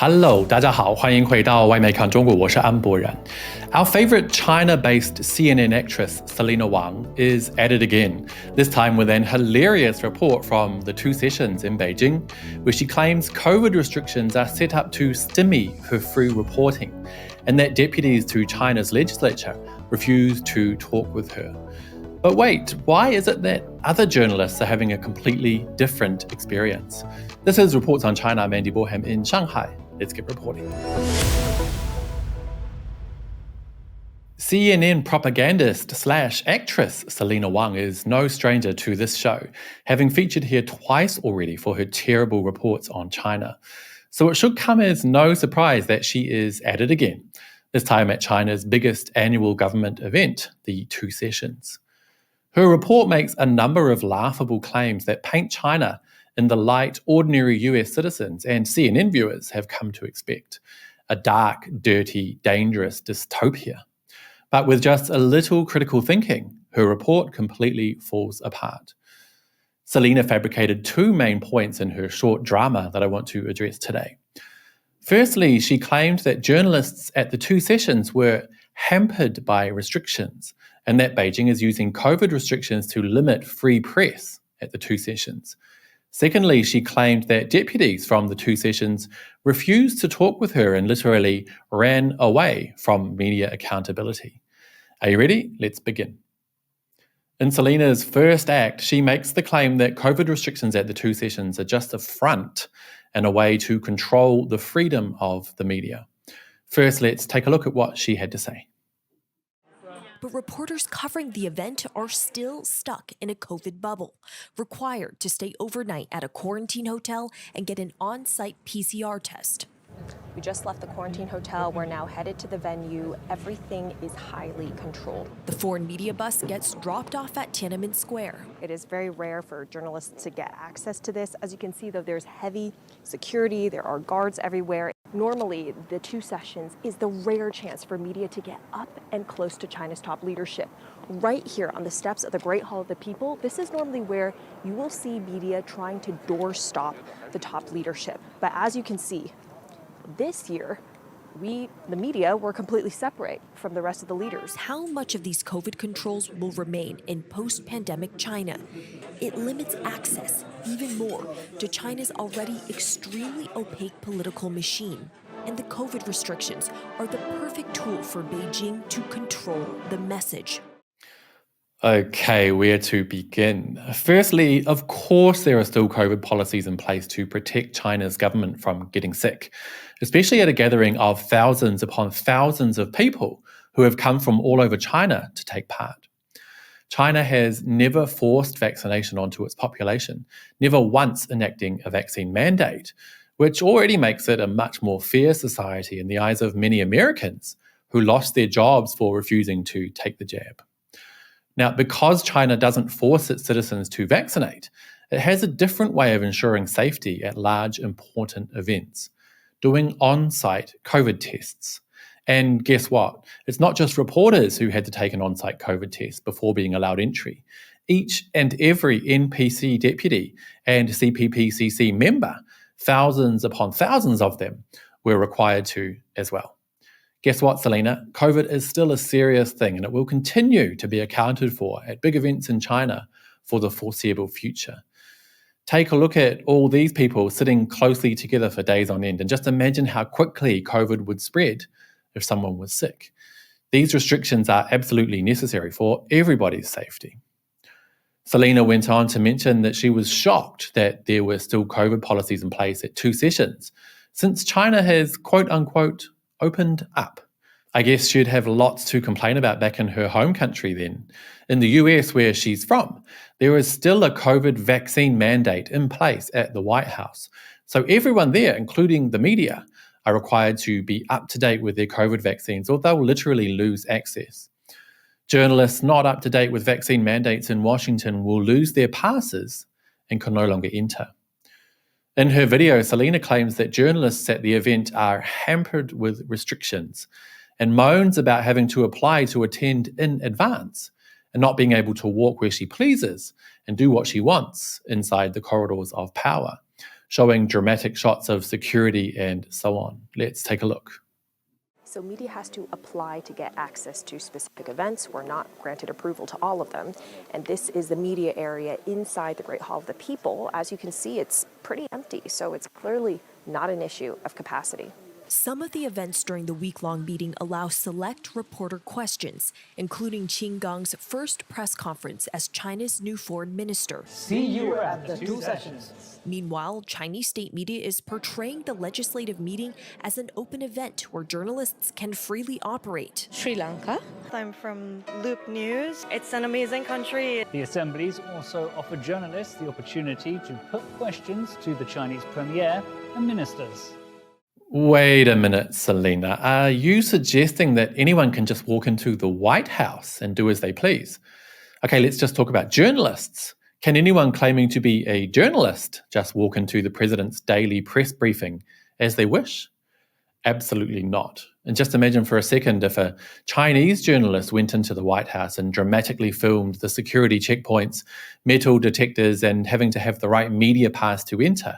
Hello, 大家好，欢迎回到外媒看中国，我是安博然。Our favorite China-based CNN actress Selena Wang is at it again, this time with an hilarious report from the two sessions in Beijing, where she claims COVID restrictions are set up to stymie her free reporting, and that deputies to China's legislature refuse to talk with her. But wait, why is it that other journalists are having a completely different experience? This is Reports on China. I'm Andy Boreham in Shanghai. Let's get reporting. CNN propagandist/actress Selena Wang is no stranger to this show, having featured here twice already for her terrible reports on China. So it should come as no surprise that she is at it again, this time at China's biggest annual government event, the Two Sessions. Her report makes a number of laughable claims that paint China in the light ordinary US citizens and CNN viewers have come to expect, a dark, dirty, dangerous dystopia. But with just a little critical thinking, her report completely falls apart. Selena fabricated two main points in her short drama that I want to address today. Firstly, she claimed that journalists at the two sessions were hampered by restrictions and that Beijing is using COVID restrictions to limit free press at the two sessions. Secondly, she claimed that deputies from the two sessions refused to talk with her and literally ran away from media accountability. Are you ready? Let's begin. In Selena's First Act, she makes the claim that COVID restrictions at the two sessions are just a front and a way to control the freedom of the media. First, let's take a look at what she had to say. But reporters covering the event are still stuck in a COVID bubble, required to stay overnight at a quarantine hotel and get an on-site PCR test. We just left the quarantine hotel. We're now headed to the venue. Everything is highly controlled. The foreign media bus gets dropped off at Tiananmen Square. It is very rare for journalists to get access to this. As you can see, though, there's heavy security. There are guards everywhere. Normally, the two sessions is the rare chance for media to get up and close to China's top leadership. Right here on the steps of the Great Hall of the People, this is normally where you will see media trying to doorstop the top leadership. But as you can see, this year, the media, were completely separate from the rest of the leaders. How much of these COVID controls will remain in post-pandemic China? It limits access even more to China's already extremely opaque political machine. And the COVID restrictions are the perfect tool for Beijing to control the message. Okay, where to begin? Firstly, of course, there are still COVID policies in place to protect China's government from getting sick, especially at a gathering of thousands upon thousands of people who have come from all over China to take part. China has never forced vaccination onto its population, never once enacting a vaccine mandate, which already makes it a much more fair society in the eyes of many Americans who lost their jobs for refusing to take the jab. Now, because China doesn't force its citizens to vaccinate, it has a different way of ensuring safety at large, important events, doing on-site COVID tests. And guess what? It's not just reporters who had to take an on-site COVID test before being allowed entry. Each and every NPC deputy and CPPCC member, thousands upon thousands of them, were required to as well. Guess what, Selena? COVID is still a serious thing and it will continue to be accounted for at big events in China for the foreseeable future. Take a look at all these people sitting closely together for days on end and just imagine how quickly COVID would spread if someone was sick. These restrictions are absolutely necessary for everybody's safety. Selena went on to mention that she was shocked that there were still COVID policies in place at two sessions, since China has, quote unquote, opened up. I guess she'd have lots to complain about back in her home country then. In the US, where she's from, there is still a COVID vaccine mandate in place at the White House. So everyone there, including the media, are required to be up to date with their COVID vaccines or they'll literally lose access. Journalists not up to date with vaccine mandates in Washington will lose their passes and can no longer enter. In her video, Selena claims that journalists at the event are hampered with restrictions and moans about having to apply to attend in advance and not being able to walk where she pleases and do what she wants inside the corridors of power. showing dramatic shots of security and so on. Let's take a look. So media has to apply to get access to specific events. We're not granted approval to all of them. And this is the media area inside the Great Hall of the People. As you can see, it's pretty empty, so it's clearly not an issue of capacity. Some of the events during the week-long meeting allow select reporter questions, including Qin Gang's first press conference as China's new foreign minister. See you at the 2 sessions. Meanwhile, Chinese state media is portraying the legislative meeting as an open event where journalists can freely operate. Sri Lanka. I'm from Loop News. It's an amazing country. The assemblies also offer journalists the opportunity to put questions to the Chinese premier and ministers. Wait a minute, Selena. Are you suggesting that anyone can just walk into the White House and do as they please? Okay, let's just talk about journalists. Can anyone claiming to be a journalist just walk into the president's daily press briefing as they wish? Absolutely not. And just imagine for a second if a Chinese journalist went into the White House and dramatically filmed the security checkpoints, metal detectors, and having to have the right media pass to enter,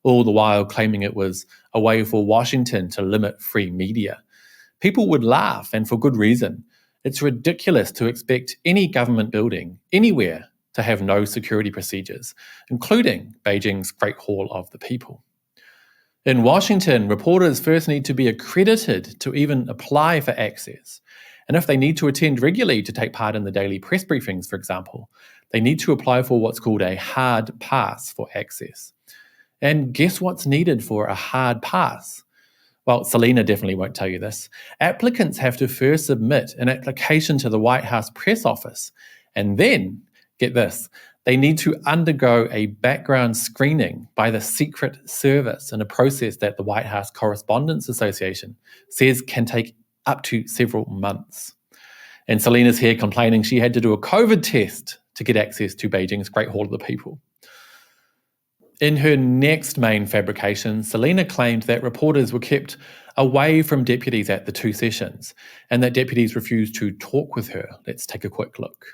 all the while claiming it was a way for Washington to limit free media. People would laugh, and for good reason. It's ridiculous to expect any government building, anywhere, to have no security procedures, including Beijing's Great Hall of the People. In Washington, reporters first need to be accredited to even apply for access. And if they need to attend regularly to take part in the daily press briefings, for example, they need to apply for what's called a hard pass for access. And guess what's needed for a hard pass? Well, Selena definitely won't tell you this. Applicants have to first submit an application to the White House press office. And then, get this, they need to undergo a background screening by the Secret Service in a process that the White House Correspondents Association says can take up to several months. And Selena's here complaining she had to do a COVID test to get access to Beijing's Great Hall of the People. In her next main fabrication, Selena claimed that reporters were kept away from deputies at the 2 sessions and that deputies refused to talk with her. Let's take a quick look.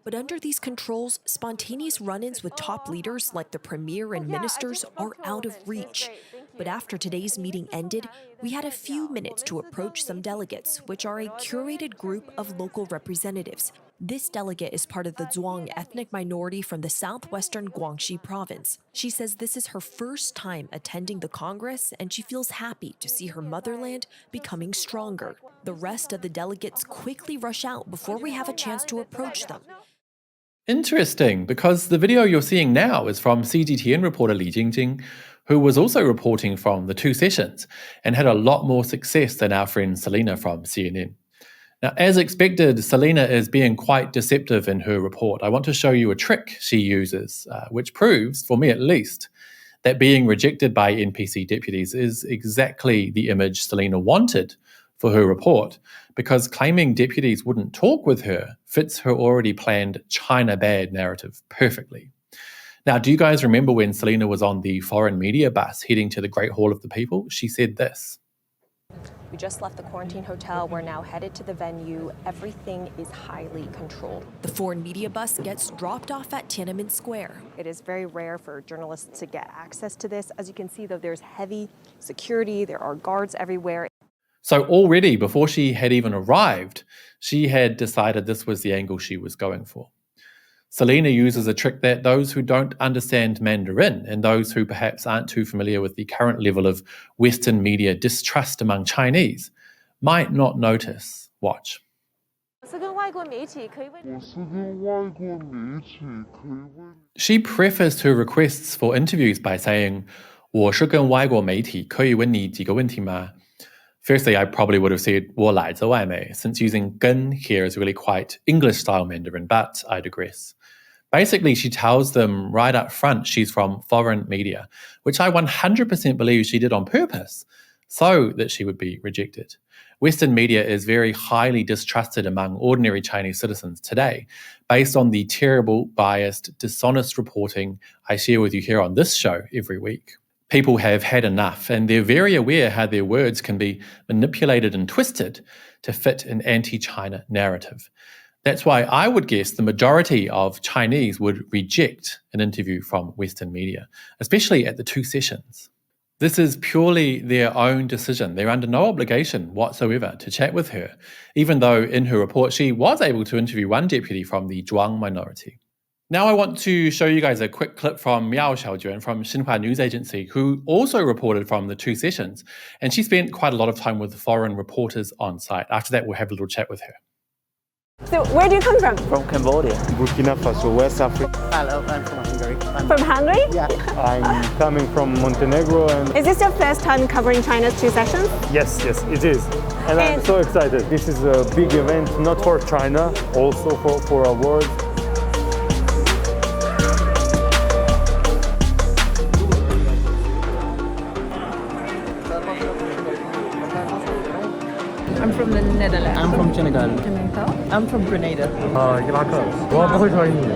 But under these controls, spontaneous run-ins with top leaders like the premier and ministers are out of reach. But after today's meeting ended, we had a few minutes to approach some delegates, which are a curated group of local representatives. This delegate is part of the Zhuang ethnic minority from the southwestern Guangxi province. She says this is her first time attending the Congress, and she feels happy to see her motherland becoming stronger. The rest of the delegates quickly rush out before we have a chance to approach them. Interesting, because the video you're seeing now is from CGTN reporter Li Jingjing, who was also reporting from the 2 sessions and had a lot more success than our friend Selena from CNN. Now, as expected, Selena is being quite deceptive in her report. I want to show you a trick she uses, which proves, for me at least, that being rejected by NPC deputies is exactly the image Selena wanted for her report, because claiming deputies wouldn't talk with her fits her already planned China bad narrative perfectly. Now, do you guys remember when Selena was on the foreign media bus heading to the Great Hall of the People? She said this. We just left the quarantine hotel. We're now headed to the venue. Everything is highly controlled. The foreign media bus gets dropped off at Tiananmen Square. It is very rare for journalists to get access to this. As you can see, though, there's heavy security. There are guards everywhere. So already, before she had even arrived, she had decided this was the angle she was going for. Selena uses a trick that those who don't understand Mandarin and those who perhaps aren't too familiar with the current level of Western media distrust among Chinese might not notice. Watch. She prefaced her requests for interviews by saying, 我是跟外国媒体可以问你几个问题吗? Firstly, I probably would have said 我来自外媒, since using 跟 here is really quite English-style Mandarin, but I digress. Basically, she tells them right up front she's from foreign media, which I 100% believe she did on purpose, so that she would be rejected. Western media is very highly distrusted among ordinary Chinese citizens today, based on the terrible, biased, dishonest reporting I share with you here on this show every week. People have had enough, and they're very aware how their words can be manipulated and twisted to fit an anti-China narrative. That's why I would guess the majority of Chinese would reject an interview from Western media, especially at the two sessions. This is purely their own decision. They're under no obligation whatsoever to chat with her, even though in her report she was able to interview one deputy from the Zhuang minority. Now I want to show you guys a quick clip from Miao Xiaojuan from Xinhua News Agency, who also reported from the two sessions, and she spent quite a lot of time with foreign reporters on site. After that, we'll have a little chat with her. So where do you come from? From Cambodia. Burkina Faso, West Africa. Hello, I'm from Hungary. From Hungary? Yeah. I'm coming from Montenegro. And Is this your first time covering China's two sessions? yes, it is. And I'm so excited. This is a big event, not for China, also for our world. I'm from the Netherlands. I'm from Senegal. I'm from Grenada. 伊拉克，我不会说英语。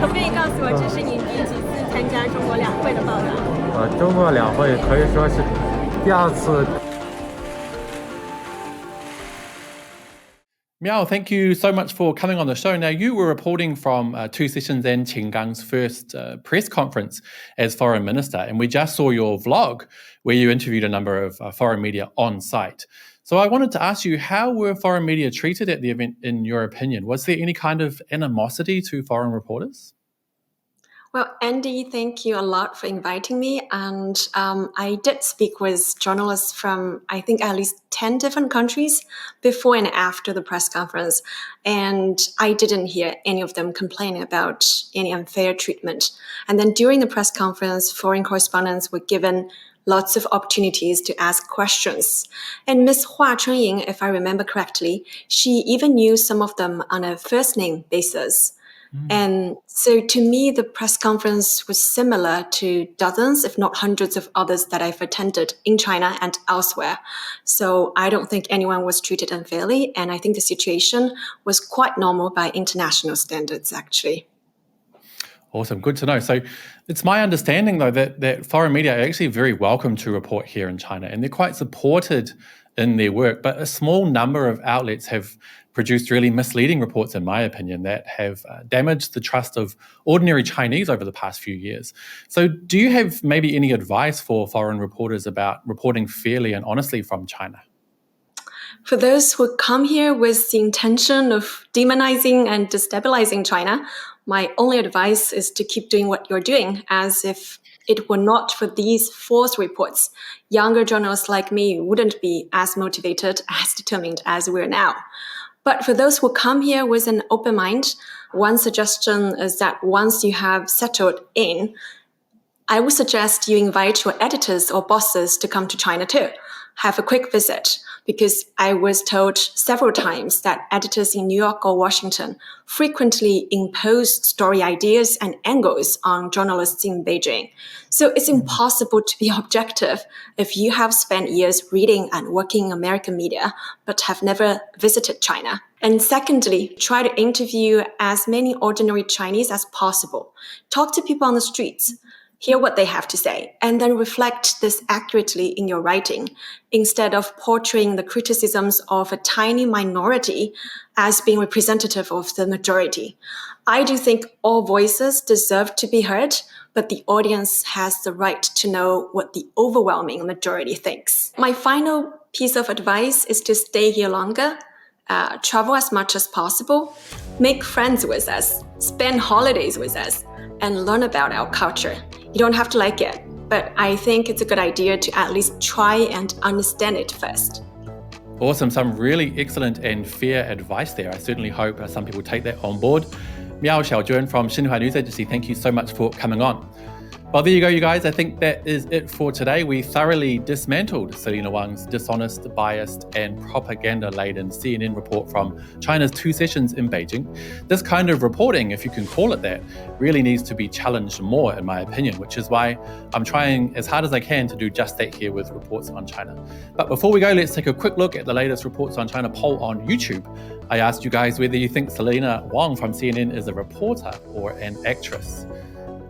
可不可以告诉我，这是你第几次参加中国两会的报道？中国两会可以说是第二次。Miao, thank you so much for coming on the show. Now, you were reporting from two sessions and Qin Gang's first press conference as foreign minister, and we just saw your vlog where you interviewed a number of foreign media on site. So I wanted to ask you, how were foreign media treated at the event, in your opinion? Was there any kind of animosity to foreign reporters? Well, Andy, thank you a lot for inviting me. And I did speak with journalists from, I think, at least 10 different countries before and after the press conference. And I didn't hear any of them complaining about any unfair treatment. And then during the press conference, foreign correspondents were given lots of opportunities to ask questions. And Ms. Hua Chunying, if I remember correctly, she even knew some of them on a first name basis. And so to me, the press conference was similar to dozens, if not hundreds of others that I've attended in China and elsewhere. So I don't think anyone was treated unfairly. And I think the situation was quite normal by international standards, actually. Awesome. Good to know. So it's my understanding, though, that foreign media are actually very welcome to report here in China, and they're quite supported in their work. But a small number of outlets have produced really misleading reports, in my opinion, that have damaged the trust of ordinary Chinese over the past few years. So do you have maybe any advice for foreign reporters about reporting fairly and honestly from China? For those who come here with the intention of demonizing and destabilizing China, my only advice is to keep doing what you're doing, as if it were not for these false reports, younger journalists like me wouldn't be as motivated, as determined as we're now. But for those who come here with an open mind, one suggestion is that once you have settled in, I would suggest you invite your editors or bosses to come to China too. Have a quick visit, because I was told several times that editors in New York or Washington frequently impose story ideas and angles on journalists in Beijing. So it's impossible to be objective if you have spent years reading and working in American media, but have never visited China. And secondly, try to interview as many ordinary Chinese as possible. Talk to people on the streets. Hear what they have to say, and then reflect this accurately in your writing, instead of portraying the criticisms of a tiny minority as being representative of the majority. I do think all voices deserve to be heard, but the audience has the right to know what the overwhelming majority thinks. My final piece of advice is to stay here longer, travel as much as possible, make friends with us, spend holidays with us, and learn about our culture. You don't have to like it, but I think it's a good idea to at least try and understand it first. Awesome. Some really excellent and fair advice there. I certainly hope some people take that on board. Miao Xiaojuan from Xinhua News Agency, thank you so much for coming on. Well, there you go, you guys. I think that is it for today. We thoroughly dismantled Selena Wang's dishonest, biased, and propaganda-laden CNN report from China's two sessions in Beijing. This kind of reporting, if you can call it that, really needs to be challenged more, in my opinion, which is why I'm trying as hard as I can to do just that here with Reports on China. But before we go, let's take a quick look at the latest Reports on China poll on YouTube. I asked you guys whether you think Selena Wong from CNN is a reporter or an actress.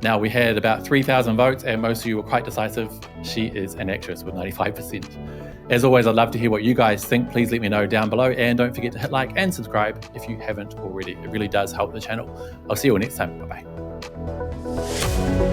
Now, we had about 3,000 votes and most of you were quite decisive. She is an actress with 95%. As always, I'd love to hear what you guys think. Please let me know down below and don't forget to hit like and subscribe if you haven't already. It really does help the channel. I'll see you all next time. Bye-bye.